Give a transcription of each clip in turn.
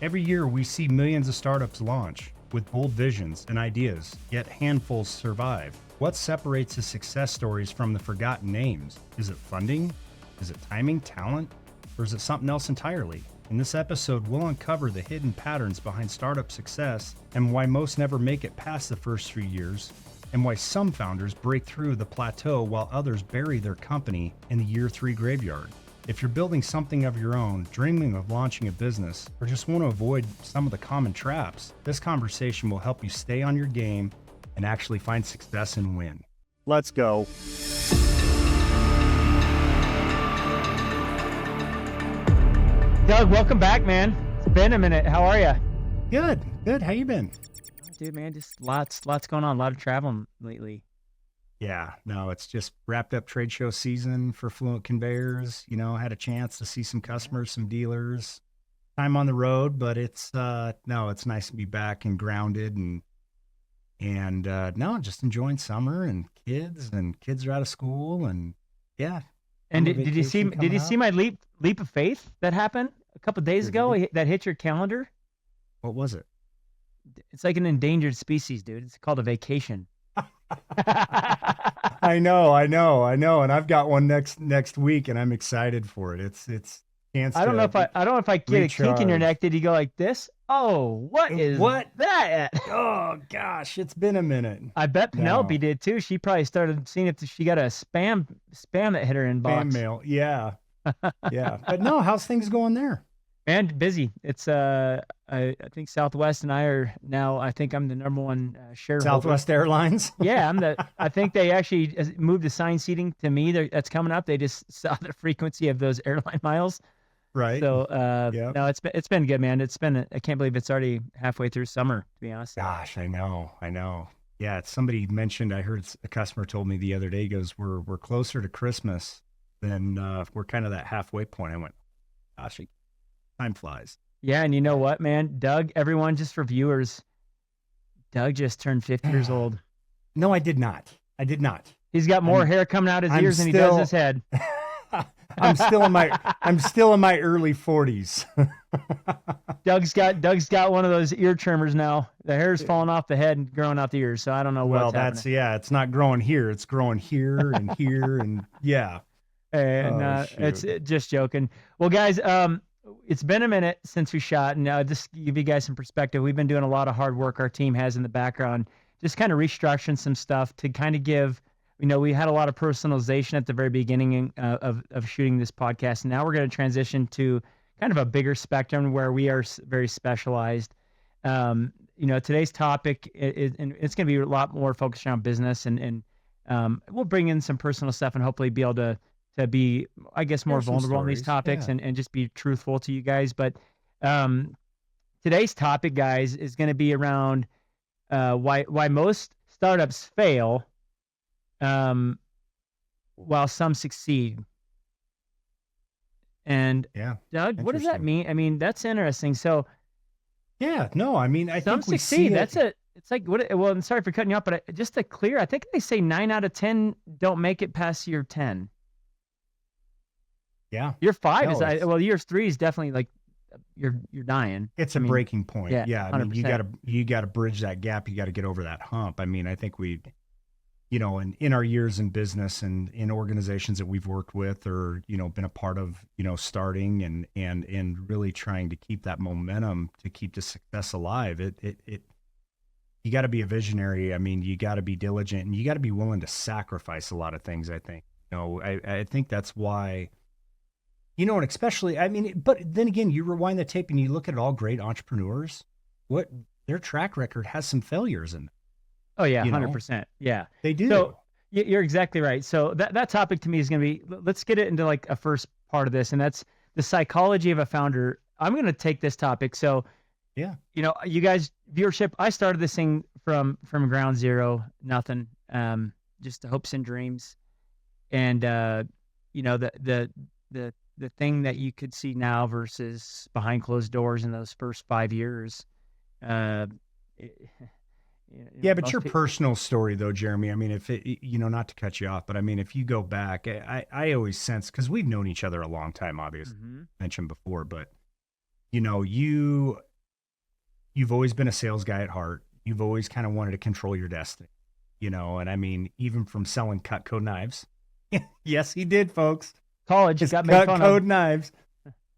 Every year, we see millions of startups launch with bold visions and ideas, yet handfuls survive. What separates the success stories from the forgotten names? Is it funding? Is it timing, talent? Or is it something else entirely? In this episode, we'll uncover the hidden patterns behind startup success and why most never make it past the first 3 years, and why some founders break through the plateau while others bury their company in the year 3 graveyard. If you're building something of your own, dreaming of launching a business, or just want to avoid some of the common traps, this conversation will help you stay on your game and actually find success and win. Let's go. Doug, welcome back, man. It's been a minute. How are you? Good. How you been? Dude, man, just lots going on. A lot of traveling lately. Yeah, no, it's just wrapped up trade show season for Fluent Conveyors. You know, had a chance to see some customers, some dealers. Time on the road, but it's it's nice to be back and grounded and just enjoying summer and kids are out of school and yeah. And did you see my leap of faith that happened a couple of days ago that hit your calendar? What was it? It's like an endangered species, dude. It's called a vacation. I know, and I've got one next week, and I'm excited for it. It's chance. I don't know if I get a kink in your neck. Did you go like this? Oh, what that? Oh gosh, it's been a minute. I bet Penelope did too. She probably started seeing if she got a spam that hit her inbox. Spam mail, yeah. But no, how's things going there? Man, busy. It's I think Southwest and I are now. I think I'm the number one shareholder. Southwest Airlines. Yeah, I think they actually moved assigned seating to me. That's coming up. They just saw the frequency of those airline miles. Right. So no, it's been good, man. I can't believe it's already halfway through summer, to be honest. Gosh, I know. Yeah, somebody mentioned. I heard a customer told me the other day. He goes, we're closer to Christmas than we're kind of that halfway point. I went, gosh. Time flies. Yeah, and you know what, man? Doug, everyone, just for viewers, Doug just turned 50 years old. No, I did not. He's got more hair coming out his ears than he does his head. I'm still in my early 40s. Doug's got one of those ear trimmers now. The hair's falling off the head and growing out the ears, so I don't know what's happening. It's not growing here. It's growing here and here and yeah. And it's just joking. Well, guys, it's been a minute since we shot, and just to give you guys some perspective, we've been doing a lot of hard work. Our team has in the background, just kind of restructuring some stuff to kind of give. We had a lot of personalization at the very beginning of shooting this podcast, and now we're going to transition to kind of a bigger spectrum where we are very specialized. Today's topic is, and it's going to be a lot more focused around business, and we'll bring in some personal stuff and hopefully be able to be, I guess, more vulnerable on these topics and just be truthful to you guys. But today's topic, guys, is going to be around why most startups fail while some succeed. And Doug, what does that mean? I mean, that's interesting. So I think some we succeed. See That's it. It's like what? Well, I'm sorry for cutting you off, but just to clear, I think they say 9 out of 10 don't make it past year 10. Yeah. Year 5 year 3 is definitely like you're dying. It's a breaking point. Yeah. I mean, 100%. you got to bridge that gap. You got to get over that hump. I mean, I think we, in our years in business and in organizations that we've worked with or, been a part of, starting and really trying to keep that momentum to keep the success alive. You got to be a visionary. I mean, you got to be diligent and you got to be willing to sacrifice a lot of things. I think, I think that's why, and especially, but then again, you rewind the tape and you look at all great entrepreneurs, what their track record has some failures in it. Oh yeah, 100%. Yeah, they do. So you're exactly right. So that topic to me is going to be, let's get it into like a first part of this, and that's the psychology of a founder. I'm going to take this topic. So yeah, you guys, viewership, I started this thing from ground zero, nothing, just the hopes and dreams, and the thing that you could see now versus behind closed doors in those first 5 years. But your personal story though, Jeremy, I mean, if it, not to cut you off, but I mean, if you go back, I always sense, cause we've known each other a long time, obviously mentioned before, but you've always been a sales guy at heart. You've always kind of wanted to control your destiny, and I mean, even from selling Cutco knives. Yes, he did, folks. College His got made fun Cutco of. knives.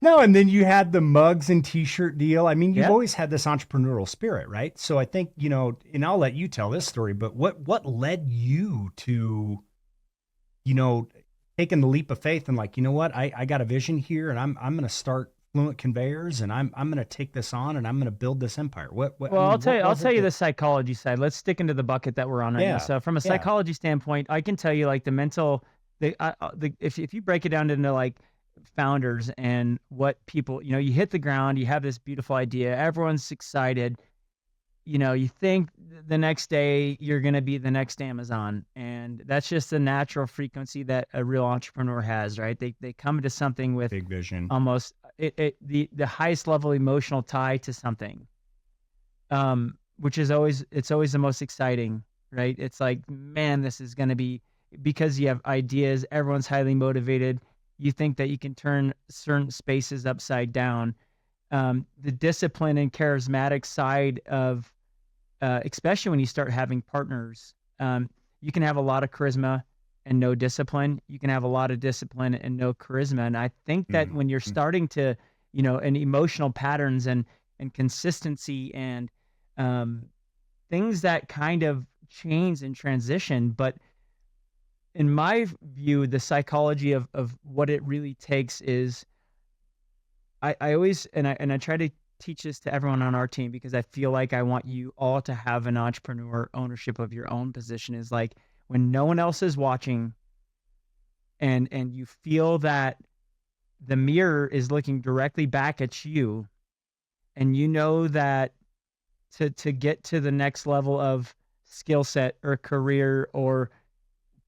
No, and then you had the mugs and t-shirt deal. I mean, you've Yep. always had this entrepreneurial spirit, right? So I think, and I'll let you tell this story, but what led you to, taking the leap of faith and like, you know what, I got a vision here and I'm going to start Fluent Conveyors and I'm going to take this on and I'm going to build this empire. Well, I'll tell you the psychology side. Let's stick into the bucket that we're on right now. So from a psychology standpoint, I can tell you like the mental, if you break it down into like founders and what people, you hit the ground, you have this beautiful idea, everyone's excited, you think the next day you're going to be the next Amazon, and that's just the natural frequency that a real entrepreneur has, right? They come into something with big vision, almost the highest level emotional tie to something, which is always the most exciting, right? It's like, man, this is going to be, because you have ideas, everyone's highly motivated. You think that you can turn certain spaces upside down. The discipline and charismatic side of, especially when you start having partners, you can have a lot of charisma and no discipline. You can have a lot of discipline and no charisma. And I think that when you're starting to, and emotional patterns and consistency and things that kind of change and transition, but in my view, the psychology of what it really takes is, I always, and I try to teach this to everyone on our team, because I feel like I want you all to have an entrepreneur ownership of your own position, is like when no one else is watching and you feel that the mirror is looking directly back at you, and you know that to get to the next level of skill set or career or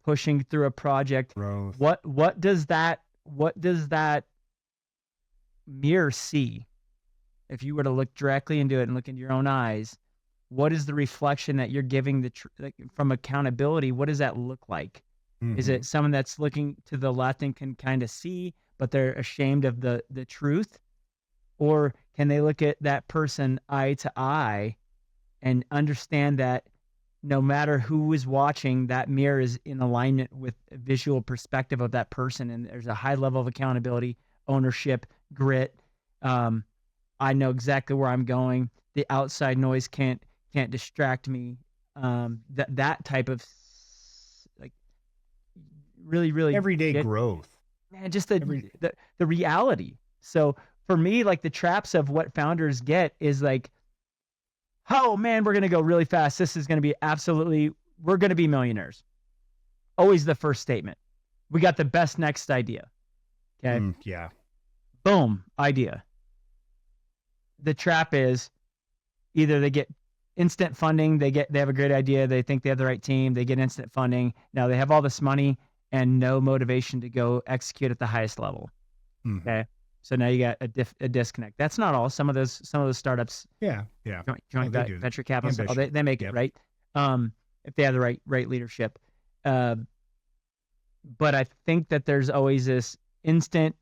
pushing through a project, growth. What does that mirror see? If you were to look directly into it and look into your own eyes, what is the reflection that you're giving from accountability? What does that look like? Is it someone that's looking to the left and can kind of see, but they're ashamed of the truth? Or can they look at that person eye to eye and understand that no matter who is watching, that mirror is in alignment with a visual perspective of that person, and there's a high level of accountability, ownership, grit. I know exactly where I'm going. The outside noise can't distract me. That type of like really everyday growth. Man, just the reality. So for me, like the traps of what founders get is like, oh man, we're going to go really fast. This is going to be we're going to be millionaires. Always the first statement. We got the best next idea. Okay. Yeah. Boom. Idea. The trap is either they get instant funding. They have a great idea. They think they have the right team. They get instant funding. Now they have all this money and no motivation to go execute at the highest level. Okay. So now you got a disconnect. That's not all. Some of those startups, joint venture capital, they make it, right? If they have the right leadership. But I think that there's always this instant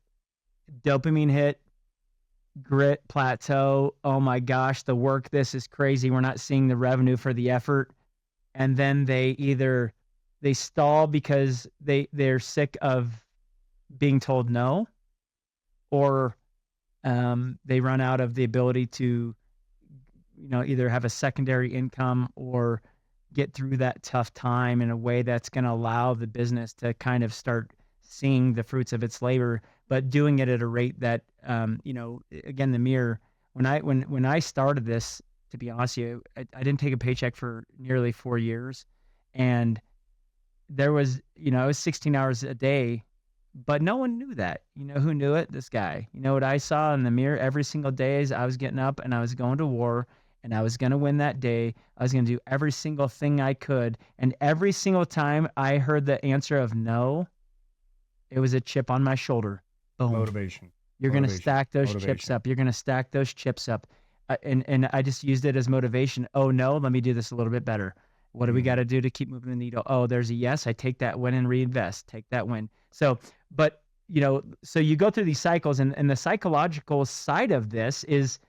dopamine hit, grit, plateau. Oh my gosh, the work, this is crazy. We're not seeing the revenue for the effort. And then they stall because they're sick of being told no, or they run out of the ability to, either have a secondary income or get through that tough time in a way that's going to allow the business to kind of start seeing the fruits of its labor, but doing it at a rate that, again, the mirror. When I started this, to be honest with you, I didn't take a paycheck for nearly 4 years, and there was, it was 16 hours a day. But no one knew that. Who knew it? This guy. What I saw in the mirror every single day is I was getting up and I was going to war, and I was going to win that day. I was going to do every single thing I could. And every single time I heard the answer of no, it was a chip on my shoulder. Boom. Motivation. You're going to stack those chips up. You're going to stack those chips up. And I just used it as motivation. Oh, no, let me do this a little bit better. What do we got to do to keep moving the needle? Oh, there's a yes. I take that win and reinvest. Take that win. So, but so you go through these cycles, and the psychological side of this is,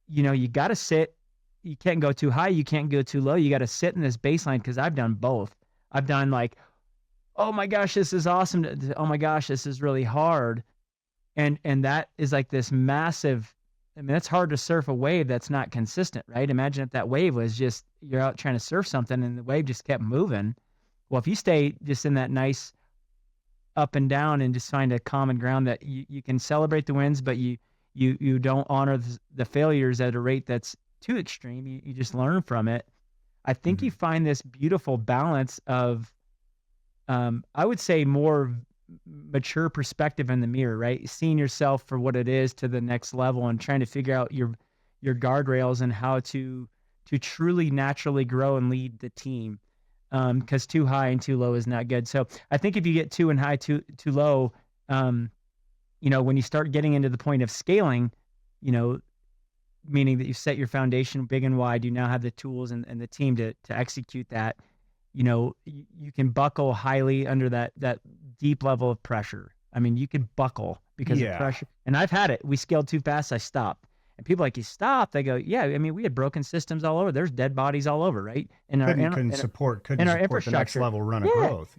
you got to sit. You can't go too high. You can't go too low. You got to sit in this baseline, because I've done both. I've done like, oh my gosh, this is awesome. Oh my gosh, this is really hard. And that is like this massive, I mean, it's hard to surf a wave that's not consistent, right? Imagine if that wave was just, you're out trying to surf something and the wave just kept moving. Well, if you stay just in that nice up and down and just find a common ground that you can celebrate the wins, but you don't honor the failures at a rate that's too extreme. You just learn from it. I think you find this beautiful balance of, I would say, more mature perspective in the mirror, right? Seeing yourself for what it is to the next level, and trying to figure out your guardrails and how to truly naturally grow and lead the team. Because too high and too low is not good. So I think if you get too high, too low, when you start getting into the point of scaling, meaning that you set your foundation big and wide, you now have the tools and the team to execute that. You can buckle highly under that deep level of pressure. I mean, you could buckle because of pressure. And I've had it. We scaled too fast. I stopped. And people are like, you stopped? They go, yeah. I mean, we had broken systems all over. There's dead bodies all over, right? Couldn't support the next level run of growth.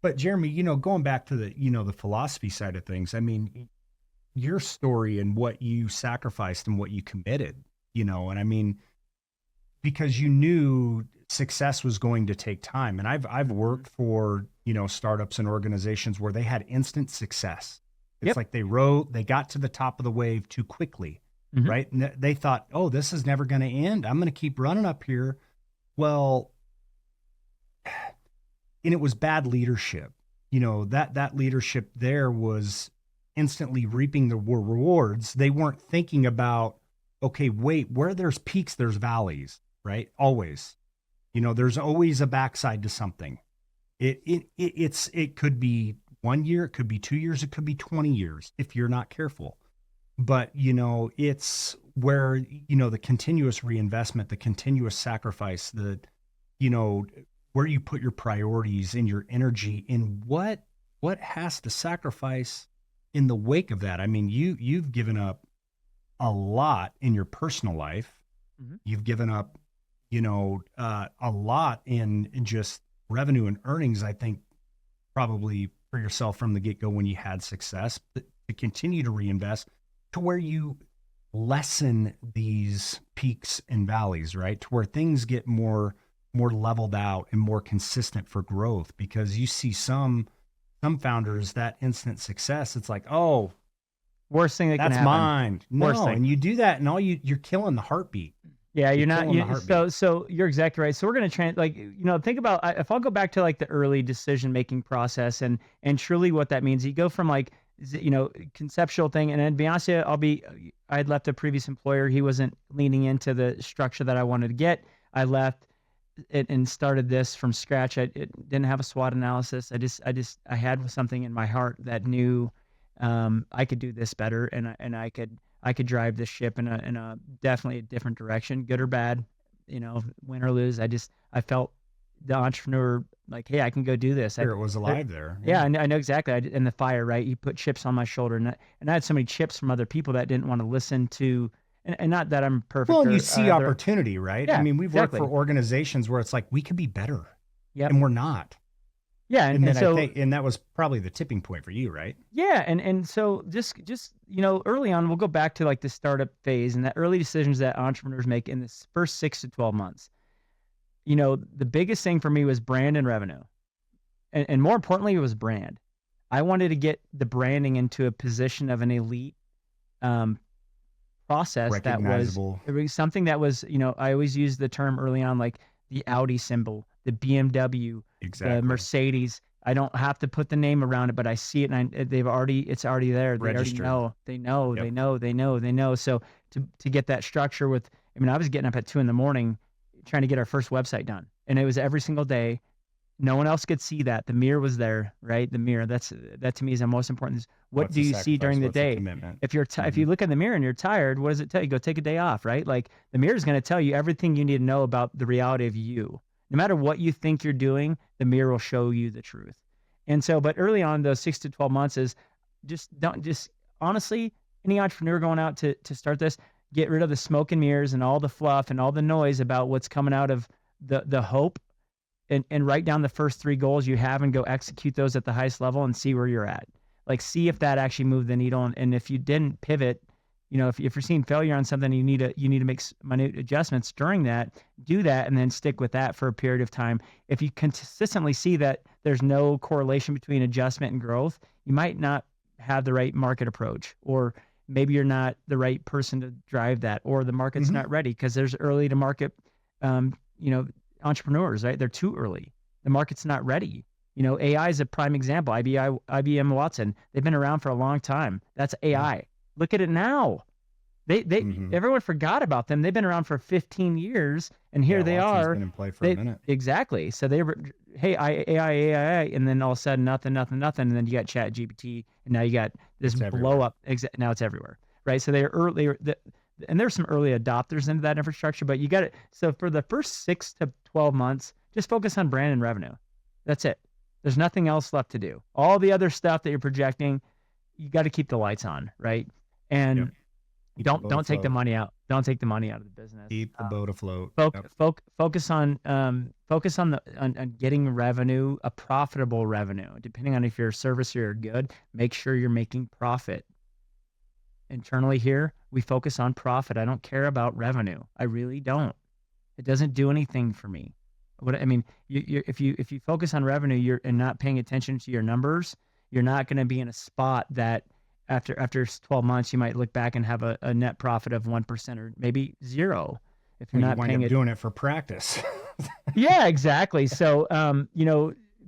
But Jeremy, going back to the philosophy side of things, I mean, your story and what you sacrificed and what you committed, and I mean, because you knew success was going to take time. And I've worked for, startups and organizations where they had instant success. It's like they got to the top of the wave too quickly, right? And they thought, oh, this is never going to end. I'm going to keep running up here. Well, and it was bad leadership. That leadership there was instantly reaping the rewards. They weren't thinking about, okay, wait, where there's peaks, there's valleys, right? Always. There's always a backside to something. It could be 1 year, it could be 2 years, it could be 20 years if you're not careful. But, it's where, the continuous reinvestment, the continuous sacrifice, where you put your priorities and your energy in what has to sacrifice in the wake of that. I mean, you've given up a lot in your personal life. You've given up, a lot in just revenue and earnings, I think, probably for yourself from the get-go when you had success, but to continue to reinvest to where you lessen these peaks and valleys, right? To where things get more leveled out and more consistent for growth, because you see some founders, that instant success, it's like, oh, worst thing that can happen. That's mine. No, and you do that and you're killing the heartbeat. Yeah, so you're exactly right. So we're going to think about, if I'll go back to like the early decision-making process and truly what that means. You go from conceptual thing. And then to be honest with you, I had left a previous employer. He wasn't leaning into the structure that I wanted to get. I left it and started this from scratch. It didn't have a SWOT analysis. I had something in my heart that knew I could do this better, and I could drive this ship in a definitely a different direction, good or bad, win or lose. I felt the entrepreneur, like, hey, I can go do this. Spirit was alive there. Yeah, I know exactly. And the fire, right? You put chips on my shoulder, and I had so many chips from other people that didn't want to listen to. And not that I'm perfect. Well, you see opportunity, right? Yeah, I mean, we've worked for organizations where it's like, we could be better. Yep. And we're not. Yeah. And so, and that was probably the tipping point for you, right? Yeah. And so just, early on, we'll go back to like the startup phase and the early decisions that entrepreneurs make in the first 6 to 12 months. The biggest thing for me was brand and revenue. And more importantly, it was brand. I wanted to get the branding into a position of an elite, process that was something that was, I always use the term early on, like the Audi symbol, the BMW, the Mercedes. I don't have to put the name around it, but I see it, and it's already there. Registered. They know. So to get that structure I was getting up at 2 a.m. trying to get our first website done, and it was every single day. No one else could see that. The mirror was there, right? The mirror. That to me is the most important. What do you see during the day? If you look in the mirror and you're tired, what does it tell you? Go take a day off, right? Like the mirror is going to tell you everything you need to know about the reality of you. No matter what you think you're doing, the mirror will show you the truth. And so, but early on, those 6 to 12 months is just honestly, any entrepreneur going out to start this, get rid of the smoke and mirrors and all the fluff and all the noise about what's coming out of the hope, and write down the first 3 goals you have and go execute those at the highest level and see where you're at. Like, see if that actually moved the needle. And if you didn't pivot, if you're seeing failure on something, you need to make minute adjustments during that, do that, and then stick with that for a period of time. If you consistently see that there's no correlation between adjustment and growth, you might not have the right market approach, or maybe you're not the right person to drive that, or the market's not ready, because there's early to market, entrepreneurs, right? They're too early. The market's not ready. AI is a prime example. IBM Watson, they've been around for a long time. That's AI. Look at it now. Everyone forgot about them. They've been around for 15 years, and here they Watson's are. Been in play for a minute. Exactly. So they were, hey, AI, and then all of a sudden nothing, and then you got Chat GPT, and now you got this blow up. Now it's everywhere, right? So they're early, and there's some early adopters into that infrastructure, but you got it. So for the first 6 to 12 months, just focus on brand and revenue. That's it. There's nothing else left to do. All the other stuff that you're projecting, you got to keep the lights on, right? And don't take the money out. Don't take the money out of the business. Keep the boat afloat. Focus on getting revenue, a profitable revenue. Depending on if you're a service or you're good, make sure you're making profit. Internally here, we focus on profit. I don't care about revenue. I really don't. It doesn't do anything for me. If you focus on revenue, and not paying attention to your numbers, you're not going to be in a spot that after 12 months, you might look back and have a net profit of 1% or maybe 0 if you're not paying it. Doing it for practice. Yeah, exactly. So,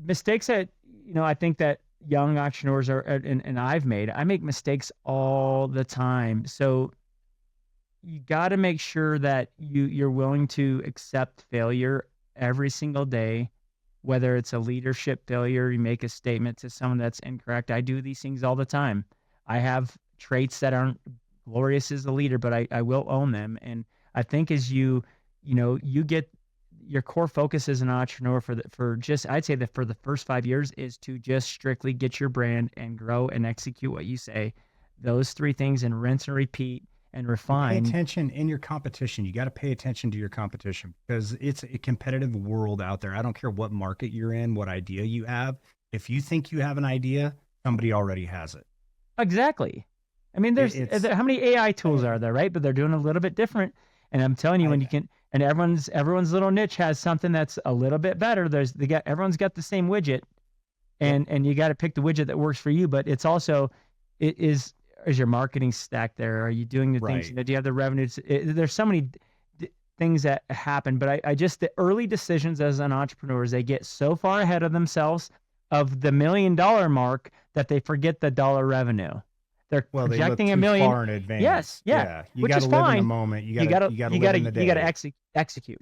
mistakes that, I think that young entrepreneurs and I make mistakes all the time. So you got to make sure that you're willing to accept failure every single day, whether it's a leadership failure, you make a statement to someone that's incorrect. I do these things all the time. I have traits that aren't glorious as a leader, but I will own them. And I think as you get your core focus as an entrepreneur I'd say that for the first 5 years is to just strictly get your brand and grow and execute what you say. Those 3 things, and rinse and repeat and refine. Pay attention in your competition. You got to pay attention to your competition, because it's a competitive world out there. I don't care what market you're in, what idea you have. If you think you have an idea, somebody already has it. Exactly. I mean, how many AI tools are there, right? But they're doing a little bit different. And I'm telling you, and everyone's little niche has something that's a little bit better. Everyone's got the same widget, and you got to pick the widget that works for you. But it's also, is your marketing stack there? Are you doing the things? Do you have the revenues? There's so many things that happen. But the early decisions as an entrepreneur, they get so far ahead of themselves of the $1 million mark that they forget the dollar revenue. They're projecting $1 million far in advance. Yes, yeah. You got to live in the moment. You got to live in the day. You got to execute.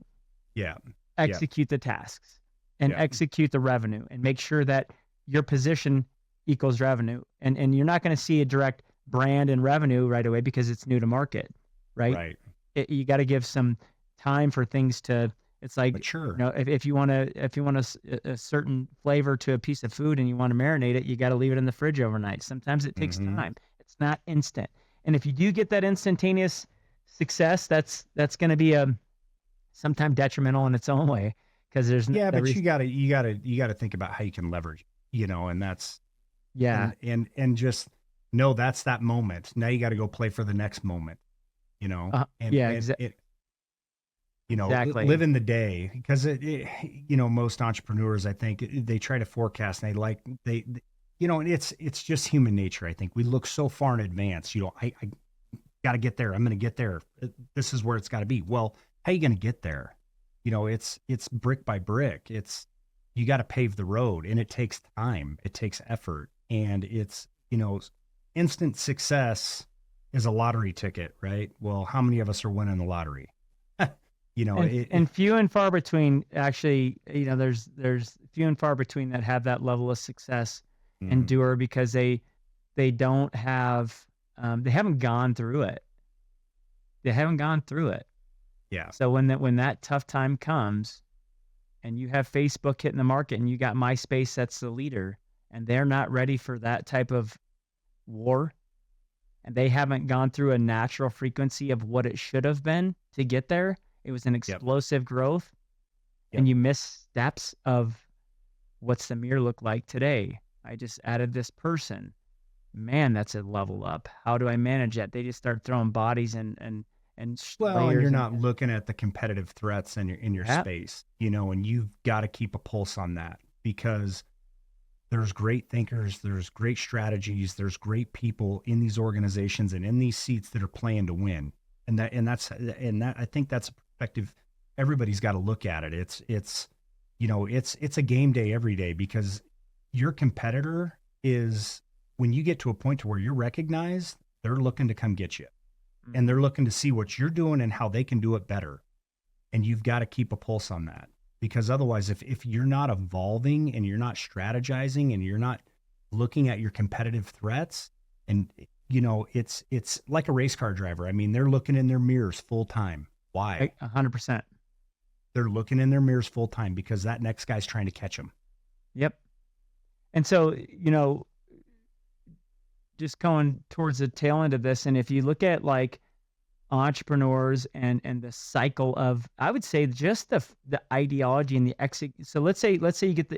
Yeah. Execute the tasks and execute the revenue, and make sure that your position equals revenue. And you're not going to see a direct brand and revenue right away because it's new to market, right? Right. You got to give some time for things to. It's like, mature. If you want a certain flavor to a piece of food and you want to marinate it, you got to leave it in the fridge overnight. Sometimes it takes time. It's not instant. And if you do get that instantaneous success, that's going to be sometimes detrimental in its own way, because there's but you got to think about how you can leverage, and that's and just know that's that moment. Now you got to go play for the next moment, exactly. Live in the day, because most entrepreneurs, I think, they try to forecast, and it's just human nature. I think we look so far in advance. I got to get there. I'm going to get there. This is where it's got to be. Well, how are you going to get there? It's brick by brick. You got to pave the road, and it takes time. It takes effort, and it's instant success is a lottery ticket, right? Well, how many of us are winning the lottery? And few and far between, actually, there's few and far between that have that level of success, endure, because they don't have, they haven't gone through it. Yeah. So when that tough time comes, and you have Facebook hitting the market, and you got MySpace that's the leader, and they're not ready for that type of war, and they haven't gone through a natural frequency of what it should have been to get there. It was an Yep. explosive growth, Yep. and you miss steps of what's the mirror look like today. I just added this person. Man, that's a level up. How do I manage that? They just start throwing bodies and Well, and you're layers not looking at the competitive threats in your Yep. space, and you've got to keep a pulse on that, because there's great thinkers, there's great strategies, there's great people in these organizations and in these seats that are playing to win. And I think that's a perspective everybody's got to look at it. It's a game day every day, because your competitor is, when you get to a point to where you're recognized, they're looking to come get you. And they're looking to see what you're doing and how they can do it better. And you've got to keep a pulse on that, because otherwise, if you're not evolving and you're not strategizing and you're not looking at your competitive threats, and it's like a race car driver. I mean, they're looking in their mirrors full time. Why? 100%. They're looking in their mirrors full time because that next guy's trying to catch them. Yep. And so, just going towards the tail end of this, and if you look at like entrepreneurs and the cycle of, I would say, just the ideology and the so let's say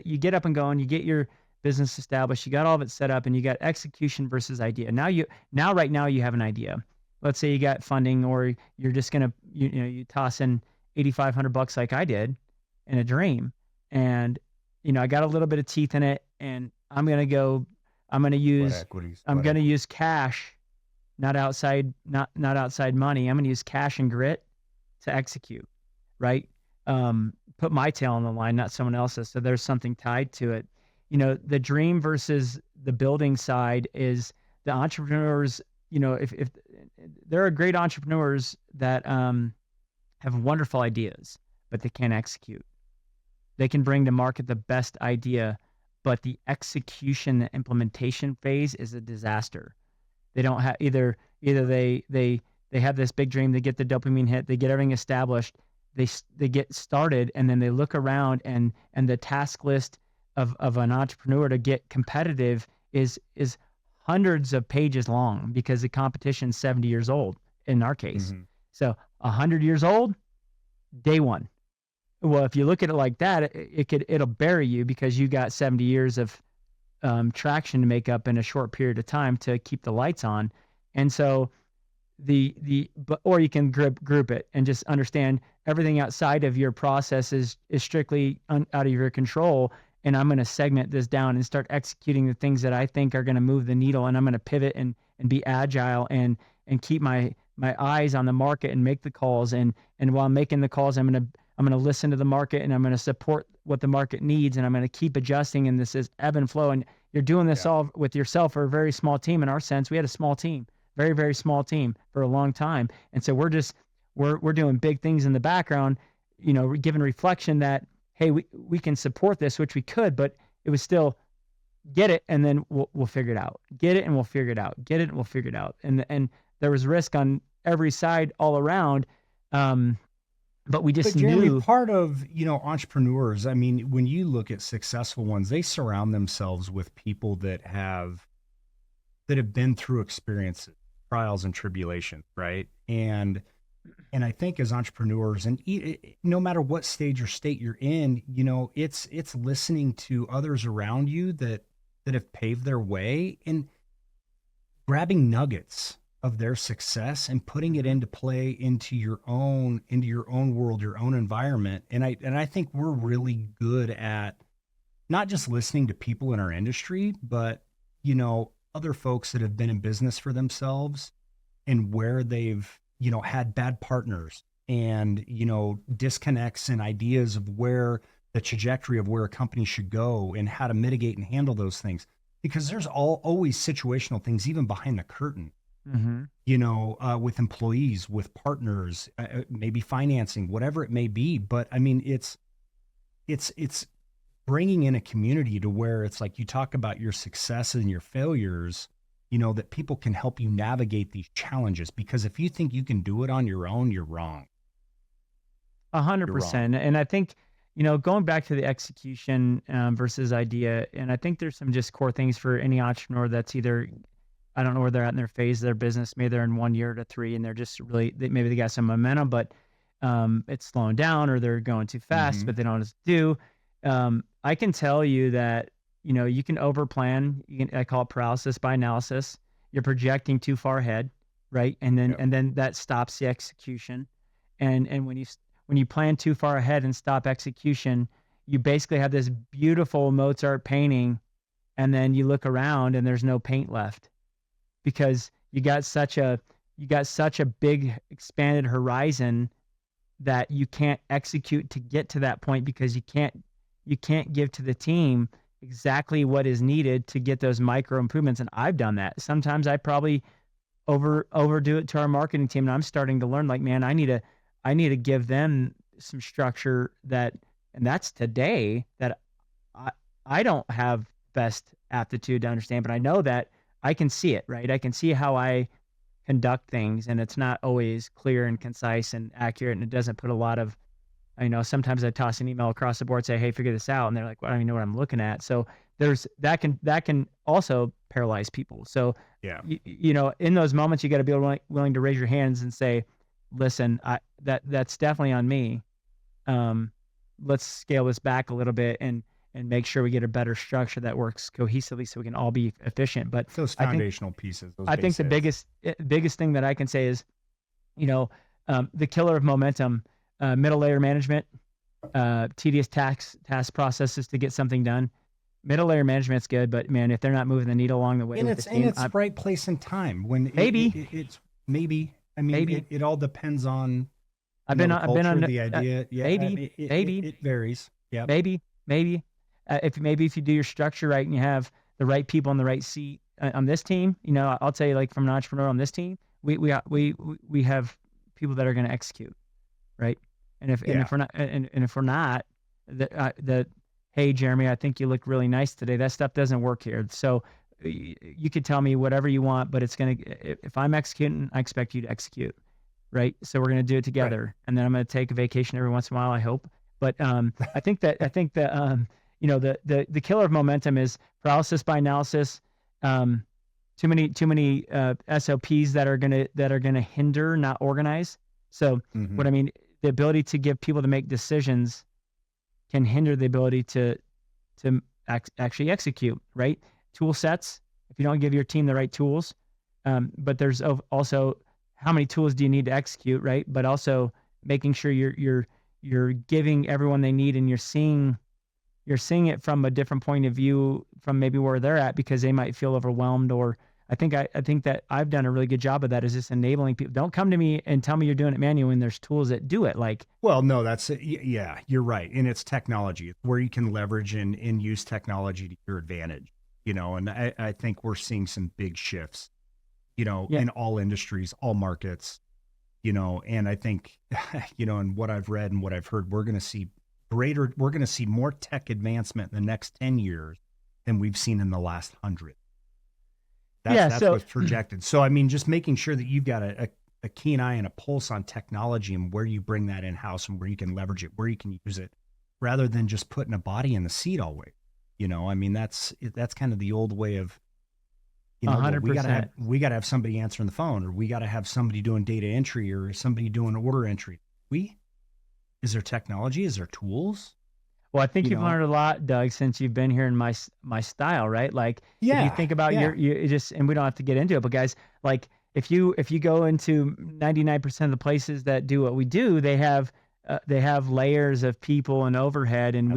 you get up and going, you get your business established, you got all of it set up, and you got execution versus idea. Right now you have an idea. Let's say you got funding, or you're just gonna you toss in $8,500 like I did in a dream, and I got a little bit of teeth in it, and I'm gonna use cash, not outside money. I'm going to use cash and grit to execute, right? Put my tail on the line, not someone else's. So there's something tied to it. The dream versus the building side is the entrepreneurs. If there are great entrepreneurs that have wonderful ideas, but they can't execute. They can bring to market the best idea, but the execution, the implementation phase is a disaster. They don't have either they have this big dream, they get the dopamine hit, they get everything established, they get started, and then they look around, and the task list of an entrepreneur to get competitive is hundreds of pages long, because the competition's 70 years old in our case. Mm-hmm. So 100 years old, day one. Well, if you look at it like that, it'll bury you, because you got 70 years of traction to make up in a short period of time to keep the lights on. And so or you can group it and just understand everything outside of your process is strictly out of your control. And I'm going to segment this down and start executing the things that I think are going to move the needle. And I'm going to pivot and be agile and keep my eyes on the market and make the calls. And while I'm making the calls, I'm going to listen to the market, and I'm going to support what the market needs, and I'm going to keep adjusting. And this is ebb and flow. And you're doing this all with yourself, or a very small team. In our sense, we had a small team, very, very small team for a long time. And so we're doing big things in the background, giving reflection that, hey, we can support this, which we could, but it was still get it, and then we'll figure it out. Get it, and we'll figure it out. Get it, and we'll figure it out. And there was risk on every side all around. But we just Jeremy, knew. Part of, entrepreneurs, I mean, when you look at successful ones, they surround themselves with people that have been through experiences, trials and tribulations, right? And I think as entrepreneurs, and no matter what stage or state you're in, it's listening to others around you that have paved their way, and grabbing nuggets of their success and putting it into play into your own world, your own environment. And I think we're really good at not just listening to people in our industry, but other folks that have been in business for themselves, and where they've had bad partners, and disconnects and ideas of where the trajectory of where a company should go, and how to mitigate and handle those things, because there's always situational things even behind the curtain. Mm-hmm. With employees, with partners, maybe financing, whatever it may be. But I mean, it's bringing in a community to where it's like, you talk about your successes and your failures, that people can help you navigate these challenges. Because if you think you can do it on your own, you're wrong. 100%. And I think, going back to the execution versus idea, and I think there's some just core things for any entrepreneur that's either, I don't know where they're at in their phase of their business. Maybe they're in 1 year to 3 and they're just really, maybe they got some momentum, but it's slowing down or they're going too fast, but they don't know what to do. I can tell you that, you can overplan. I call it paralysis by analysis. You're projecting too far ahead, right? And then that stops the execution. And when you plan too far ahead and stop execution, you basically have this beautiful Mozart painting, and then you look around and there's no paint left because you got such a big expanded horizon that you can't execute to get to that point because you can't give to the team exactly what is needed to get those micro improvements. And I've done that. Sometimes I probably overdo it to our marketing team, and I'm starting to learn, like, man, I need to give them some structure and that's today that I don't have best aptitude to understand, but I know that I can see it, right? I can see how I conduct things, and it's not always clear and concise and accurate, and it doesn't put a lot of, sometimes I toss an email across the board, say, hey, figure this out. And they're like, well, I don't even know what I'm looking at. So that can also paralyze people. So, yeah, in those moments, you got to be willing to raise your hands and say, listen, that's definitely on me. Let's scale this back a little bit and make sure we get a better structure that works cohesively so we can all be efficient. But those foundational pieces, I think the biggest thing that I can say is, the killer of momentum, middle layer management, tedious task processes to get something done. Middle layer management's good, but man, if they're not moving the needle along the way, and it's the right place and time. When it's maybe. I mean, maybe it all depends on. I've been on the idea. Yeah, maybe it varies. Yeah, maybe if you do your structure right and you have the right people in the right seat on this team, I'll tell you, like, from an entrepreneur on this team, we have people that are going to execute, right? And if we're not, hey, Jeremy, I think you look really nice today. That stuff doesn't work here. So you could tell me whatever you want, but if I'm executing, I expect you to execute, right? So we're going to do it together. Right. And then I'm going to take a vacation every once in a while, I hope. But I think that the killer of momentum is paralysis by analysis. Too many SOPs that are gonna hinder, not organize. So what I mean, the ability to give people to make decisions can hinder the ability to actually execute, right? Tool sets, if you don't give your team the right tools, but there's also how many tools do you need to execute, right? But also making sure you're giving everyone they need, and you're seeing it from a different point of view from maybe where they're at, because they might feel overwhelmed. Or I think that I've done a really good job of that, is just enabling people. Don't come to me and tell me you're doing it manually when there's tools that do it. Like, well, no, that's it. Yeah, you're right. And it's technology where you can leverage and use technology to your advantage, and I think we're seeing some big shifts, in all industries, all markets, and I think, and what I've read and what I've heard, we're going to see more tech advancement in the next 10 years than we've seen in the last 100. That's what's projected. So, I mean, just making sure that you've got a keen eye and a pulse on technology and where you bring that in-house and where you can leverage it, where you can use it, rather than just putting a body in the seat always. I mean, that's kind of the old way of, 100%. We gotta have somebody answering the phone, or we gotta have somebody doing data entry, or somebody doing order entry. Is there technology? Is there tools? Well, I think you've learned a lot, Doug, since you've been here in my style, right? Like, if you think about you just, and we don't have to get into it, but guys, like, if you go into 99% of the places that do what we do, they have layers of people and overhead, and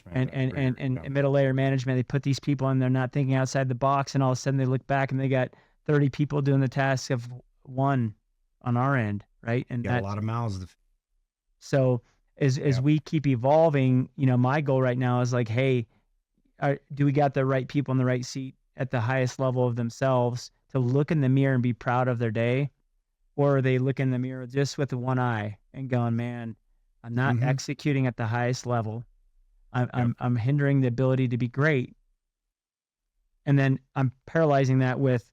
and middle layer management. They put these people in, they're not thinking outside the box, and all of a sudden they look back and they got 30 people doing the task of one on our end, right? And got a lot of mouths to feed. So as we keep evolving, my goal right now is like, hey, do we got the right people in the right seat at the highest level of themselves to look in the mirror and be proud of their day? Or are they looking in the mirror just with one eye and going, man, I'm not executing at the highest level. I'm hindering the ability to be great. And then I'm paralyzing that with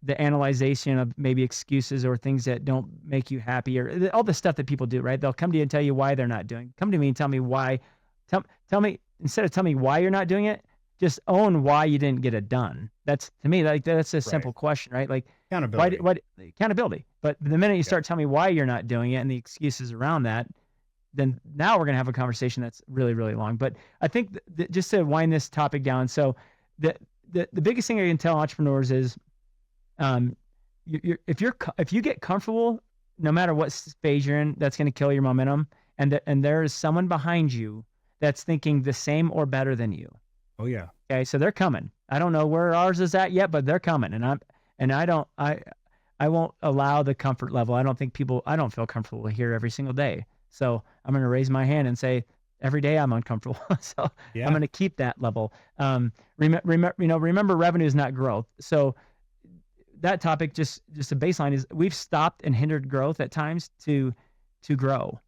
the analyzation of maybe excuses or things that don't make you happy, or all the stuff that people do, right? They'll come to you and tell you why they're not doing. Come to me and tell me why. Tell me, instead of telling me why you're not doing it, just own why you didn't get it done. That's, to me, like, that's a simple question, right? Like, accountability. What accountability? But the minute you start telling me why you're not doing it and the excuses around that, then now we're going to have a conversation that's really, really long. But I think just to wind this topic down, so the biggest thing I can tell entrepreneurs is, if you get comfortable, no matter what phase you're in, that's going to kill your momentum. And there is someone behind you that's thinking the same or better than you. Oh yeah. Okay, so they're coming. I don't know where ours is at yet, but they're coming. I won't allow the comfort level. I don't feel comfortable here every single day. So I'm going to raise my hand and say, every day I'm uncomfortable. So I'm going to keep that level. Remember, revenue is not growth. So that topic, just a baseline, is we've stopped and hindered growth at times to grow.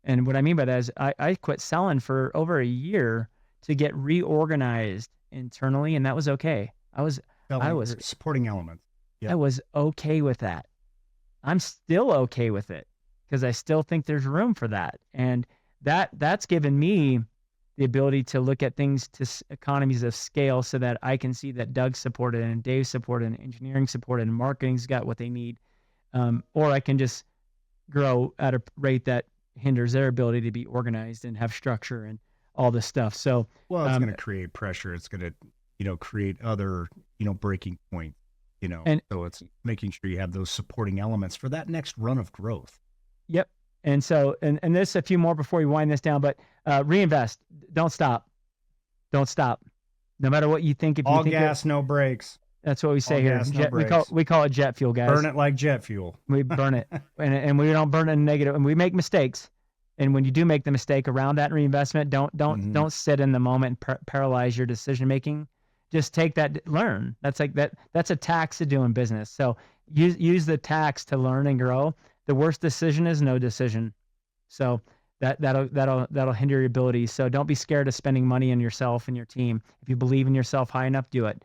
And what I mean by that is I quit selling for over a year to get reorganized internally, and that was okay. I was supporting elements. Yep. I was okay with that. I'm still okay with it because I still think there's room for that. And that's given me the ability to look at things to economies of scale so that I can see that Doug's supported and Dave's supported and engineering supported and marketing's got what they need. Or I can just grow at a rate that hinders their ability to be organized and have structure and all this stuff. So, well, it's going to create pressure. It's going to, create other, breaking points, and so it's making sure you have those supporting elements for that next run of growth. Yep. And so, and there's a few more before we wind this down, but reinvest. Don't stop. Don't stop. No matter what you think. All gas, no brakes. That's what we say here. Gas, no we call it jet fuel, guys. Burn it like jet fuel. We burn it, and we don't burn it in negative. And we make mistakes. And when you do make the mistake around that reinvestment, don't sit in the moment and paralyze your decision making. Just take that, learn. That's a tax to doing business. So use the tax to learn and grow. The worst decision is no decision. So that'll hinder your ability. So don't be scared of spending money on yourself and your team. If you believe in yourself high enough, do it.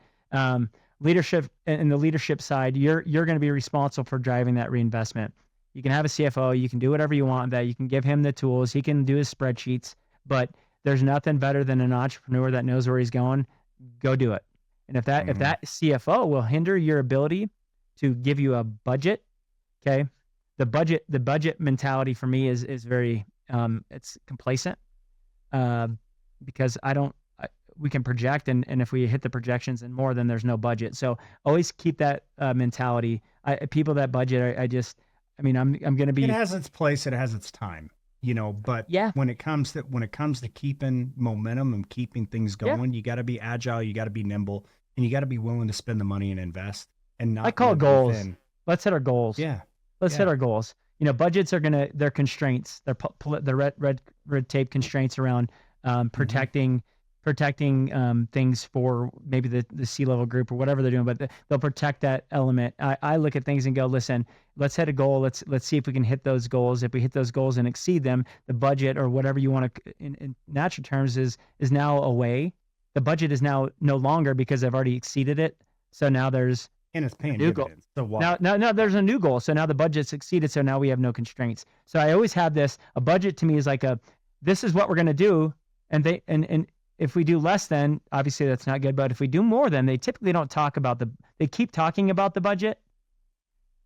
Leadership, in the leadership side, you're going to be responsible for driving that reinvestment. You can have a CFO, you can do whatever you want, that you can give him the tools, he can do his spreadsheets, but there's nothing better than an entrepreneur that knows where he's going. Go do it. And if that CFO will hinder your ability to give you a budget, okay, the budget mentality for me is very it's complacent, because we can project, and if we hit the projections and more, then there's no budget. So always keep that mentality. People that budget, I'm going to be. It has its place. It has its time, but when it comes to keeping momentum and keeping things going, you got to be agile. You got to be nimble, and you got to be willing to spend the money and invest and not. I call it goals. Let's hit our goals. Yeah. Let's hit our goals. Budgets are they're constraints. They're red tape constraints around protecting things for maybe the C-level group or whatever they're doing, but they'll protect that element. I look at things and go, listen, let's hit a goal. Let's see if we can hit those goals. If we hit those goals and exceed them, the budget or whatever you want to, in natural terms, is now away. The budget is now no longer because I've already exceeded it. So now there's it's paying dividends. So why? Now there's a new goal. So now the budget's exceeded. So now we have no constraints. So I always have this. A budget to me is like this is what we're going to do, and if we do less than, obviously that's not good. But if we do more than, they typically don't talk about they keep talking about the budget,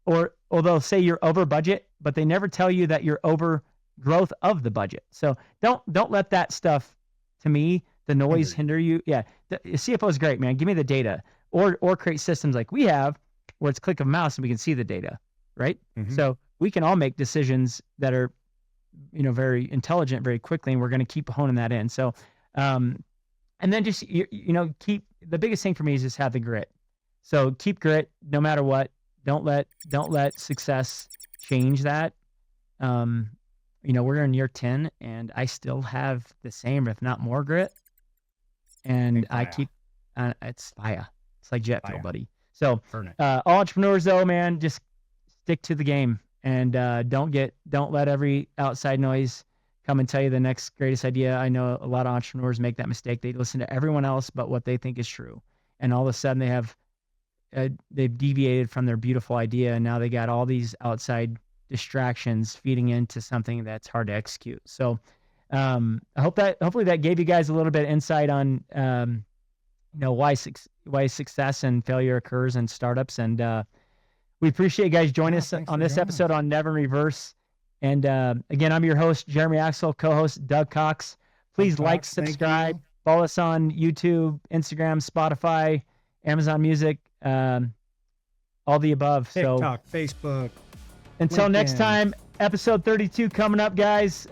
or they'll say you're over budget, but they never tell you that you're over growth of the budget. So don't let that stuff, to me, the noise hinder you. Yeah. The CFO is great, man. Give me the data, or create systems like we have where it's click of a mouse and we can see the data, right? Mm-hmm. So we can all make decisions that are, very intelligent very quickly, and we're going to keep honing that in. So, and then just, keep, the biggest thing for me is just have the grit. So keep grit no matter what. Don't let success change that. We're in year 10 and I still have the same, if not more grit. And I keep, it's fire. It's like jet fuel, buddy. So, all entrepreneurs though, man, just stick to the game, and don't let every outside noise come and tell you the next greatest idea. I know a lot of entrepreneurs make that mistake. They listen to everyone else but what they think is true. And all of a sudden they have they've deviated from their beautiful idea, and now they got all these outside distractions feeding into something that's hard to execute. So hopefully that gave you guys a little bit of insight on why success and failure occurs in startups. And we appreciate you guys joining us on this episode on Never in Reverse. And again, I'm your host, Jeremy Axel, co-host Doug Cox. Please like, subscribe, follow us on YouTube, Instagram, Spotify, Amazon Music, all the above. TikTok, Facebook. Until LinkedIn. next time, episode 32 coming up, guys.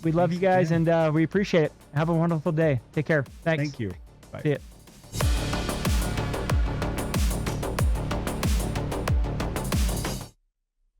We love you guys, and we appreciate it. Have a wonderful day. Take care. Thanks. Thank you. Bye. See ya.